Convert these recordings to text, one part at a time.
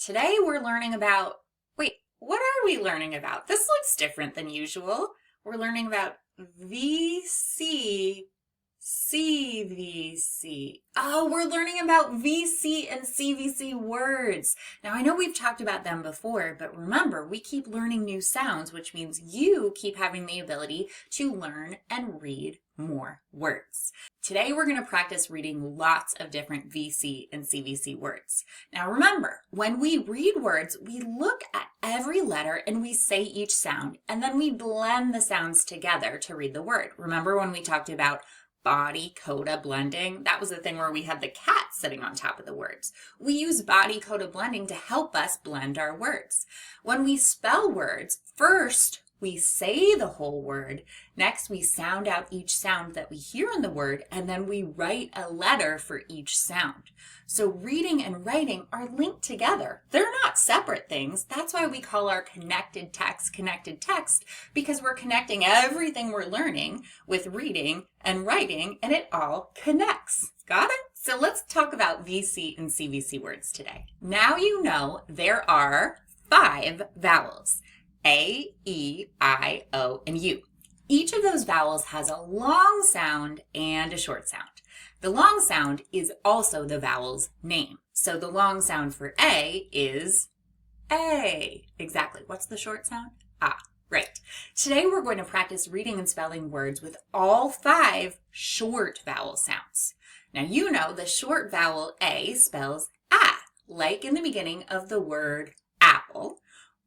Today we're learning about, what are we learning about? This looks different than usual. We're learning about VC, CVC. Oh, we're learning about VC and CVC words. Now, I know we've talked about them before, but remember, we keep learning new sounds, which means you keep having the ability to learn and read more words. Today, we're going to practice reading lots of different VC and CVC words. Now, remember, when we read words, we look at every letter and we say each sound, and then we blend the sounds together to read the word. Remember when we talked about body coda blending? That was the thing where we had the cat sitting on top of the words. We use body coda blending to help us blend our words. When we spell words, first we say the whole word. Next, we sound out each sound that we hear in the word, and then we write a letter for each sound. So reading and writing are linked together. They're not separate things. That's why we call our connected text, because we're connecting everything we're learning with reading and writing, and it all connects. Got it? So let's talk about VC and CVC words today. Now you know there are 5 vowels. A, E, I, O, and U. Each of those vowels has a long sound and a short sound. The long sound is also the vowel's name. So the long sound for A is A. Exactly. What's the short sound? Ah, right. Today we're going to practice reading and spelling words with all 5 short vowel sounds. Now you know the short vowel A spells A, like in the beginning of the word apple,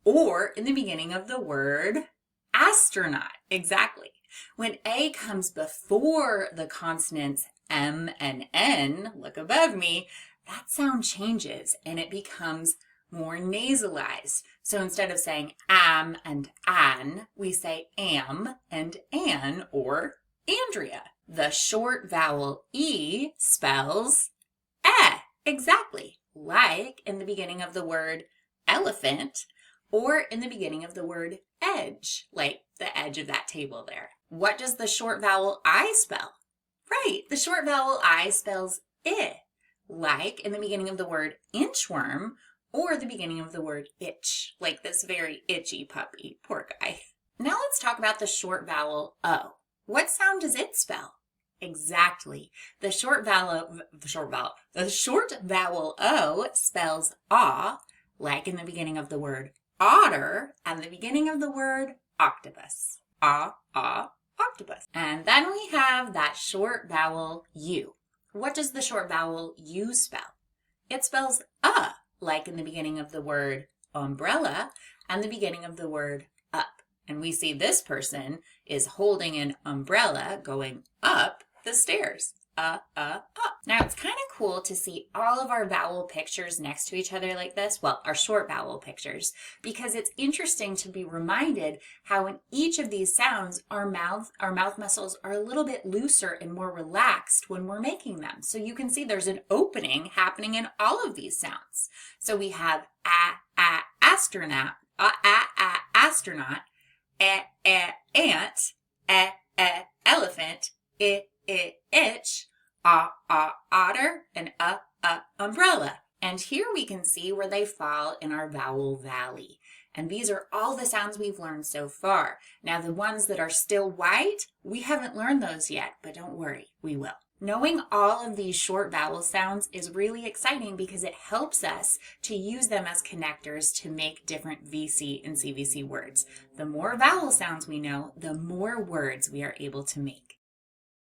or in the beginning of the word astronaut. Exactly. When A comes before the consonants M and N, look above me, that sound changes and it becomes more nasalized. So instead of saying am and an, we say am and an, or Andrea. The short vowel E spells eh. Exactly. Like in the beginning of the word elephant, or in the beginning of the word edge, like the edge of that table there. What does the short vowel I spell? Right, the short vowel I spells I, like in the beginning of the word inchworm, or the beginning of the word itch, like this very itchy puppy. Poor guy. Now let's talk about the short vowel O. What sound does it spell? Exactly. The short vowel O spells ah, like in the beginning of the word otter and the beginning of the word octopus. Octopus. And then we have that short vowel U. What does the short vowel U spell? It spells like in the beginning of the word umbrella and the beginning of the word up. And we see this person is holding an umbrella going up the stairs. Up. Now it's kind of cool to see all of our vowel pictures next to each other like this. Well, our short vowel pictures, because it's interesting to be reminded how in each of these sounds, our mouth muscles are a little bit looser and more relaxed when we're making them. So you can see there's an opening happening in all of these sounds. So we have astronaut, astronaut, ant, elephant, itch, otter, and umbrella. And here we can see where they fall in our vowel valley. And these are all the sounds we've learned so far. Now the ones that are still white, we haven't learned those yet, but don't worry, we will. Knowing all of these short vowel sounds is really exciting because it helps us to use them as connectors to make different VC and CVC words. The more vowel sounds we know, the more words we are able to make.